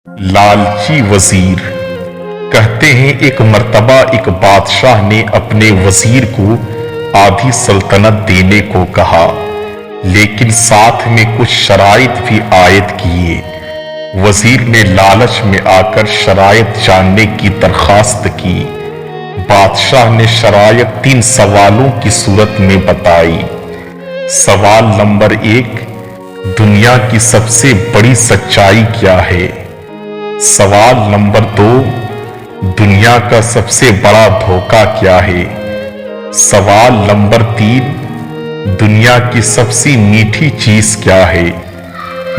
लालची वजीर। कहते हैं एक मर्तबा एक बादशाह ने अपने वजीर को आधी सल्तनत देने को कहा, लेकिन साथ में कुछ शराइत भी आयद किए। वजीर ने लालच में आकर शराइत जानने की दरखास्त की। बादशाह ने शराइत 3 सवालों की सूरत में बताई। सवाल नंबर 1, दुनिया की सबसे बड़ी सच्चाई क्या है? सवाल नंबर 2, दुनिया का सबसे बड़ा धोखा क्या है? सवाल नंबर 3, दुनिया की सबसे मीठी चीज क्या है?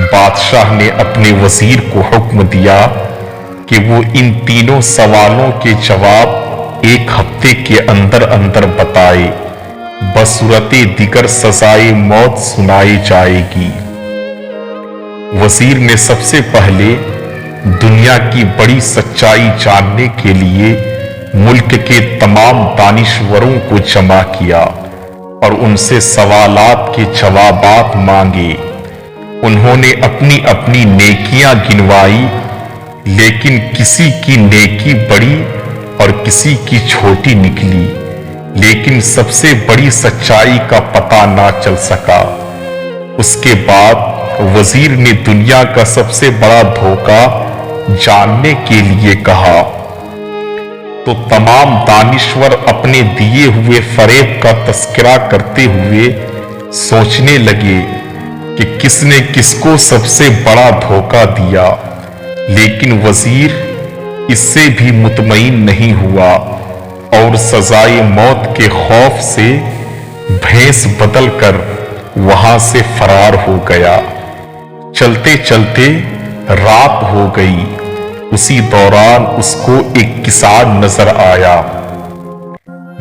बादशाह ने अपने वजीर को हुक्म दिया कि वो इन तीनों सवालों के जवाब 1 हफ्ते के अंदर अंदर बताए, बसूरते दिगर सजाए मौत सुनाई जाएगी। वजीर ने सबसे पहले दुनिया की बड़ी सच्चाई जानने के लिए मुल्क के तमाम दानिश्वरों को जमा किया और उनसे सवालात के जवाबात मांगे। उन्होंने अपनी अपनी नेकियां गिनवाई, लेकिन किसी की नेकी बड़ी और किसी की छोटी निकली, लेकिन सबसे बड़ी सच्चाई का पता ना चल सका। उसके बाद वजीर ने दुनिया का सबसे बड़ा धोखा जानने के लिए कहा, तो तमाम दानिश्वर अपने दिए हुए फरेब का तस्करा करते हुए सोचने लगे कि किसने किसको सबसे बड़ा धोखा दिया, लेकिन वजीर इससे भी मुतमईन नहीं हुआ और सजाए मौत के खौफ से भेस बदलकर वहां से फरार हो गया। चलते चलते रात हो गई। उसी दौरान उसको एक किसान नजर आया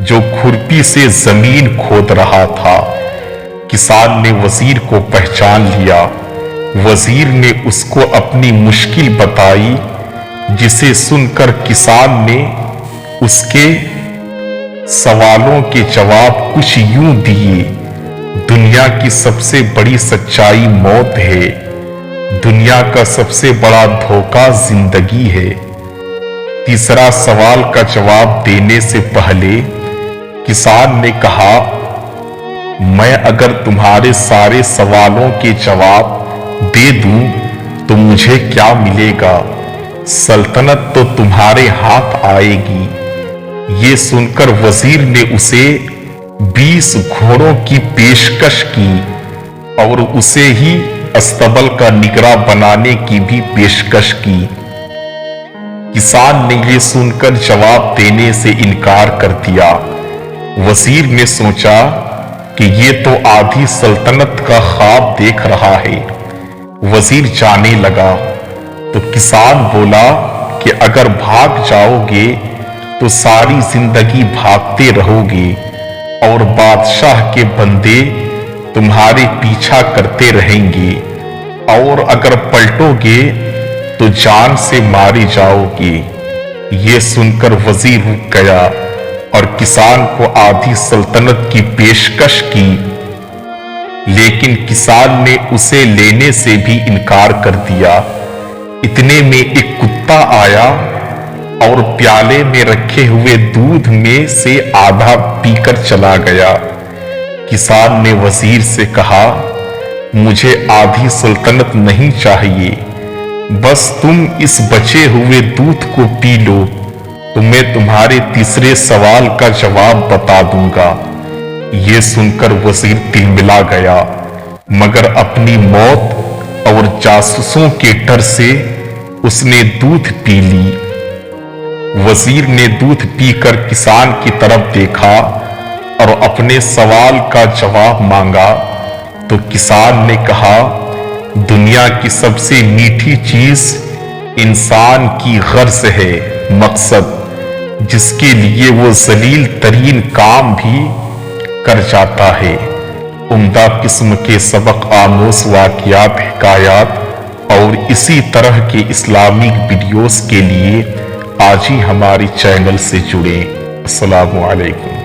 जो खुरपी से जमीन खोद रहा था। किसान ने वजीर को पहचान लिया। वजीर ने उसको अपनी मुश्किल बताई, जिसे सुनकर किसान ने उसके सवालों के जवाब कुछ यूं दिए। दुनिया की सबसे बड़ी सच्चाई मौत है। दुनिया का सबसे बड़ा धोखा जिंदगी है। तीसरा सवाल का जवाब देने से पहले किसान ने कहा, मैं अगर तुम्हारे सारे सवालों के जवाब दे दूं तो मुझे क्या मिलेगा? सल्तनत तो तुम्हारे हाथ आएगी। ये सुनकर वजीर ने उसे 20 घोड़ों की पेशकश की और उसे ही अस्तबल का निगरां बनाने की भी पेशकश की। किसान ने यह सुनकर जवाब देने से इनकार कर दिया। वजीर ने सोचा कि ये तो आधी सल्तनत का ख्वाब देख रहा है। वजीर जाने लगा तो किसान बोला कि अगर भाग जाओगे तो सारी जिंदगी भागते रहोगे और बादशाह के बंदे तुम्हारे पीछा करते रहेंगे, और अगर पलटोगे तो जान से मारे जाओगे। ये सुनकर वजीर रुक गया और किसान को आधी सल्तनत की पेशकश की, लेकिन किसान ने उसे लेने से भी इनकार कर दिया। इतने में एक कुत्ता आया और प्याले में रखे हुए दूध में से आधा पीकर चला गया। किसान ने वजीर से कहा, मुझे आधी सल्तनत नहीं चाहिए, बस तुम इस बचे हुए दूध को पी लो तो मैं तुम्हारे तीसरे सवाल का जवाब बता दूंगा। ये सुनकर वजीर तिलमिला गया, मगर अपनी मौत और जासूसों के डर से उसने दूध पी ली। वजीर ने दूध पीकर किसान की तरफ देखा और अपने सवाल का जवाब मांगा तो किसान ने कहा, दुनिया की सबसे मीठी चीज इंसान की गर्ज है, मकसद, जिसके लिए वो जलील तरीन काम भी कर जाता है। उम्दा किस्म के सबक आमोज वाक़ियात, हिकायात और इसी तरह के इस्लामिक वीडियोस के लिए आज ही हमारे चैनल से जुड़ें। अस्सलामु अलैकुम।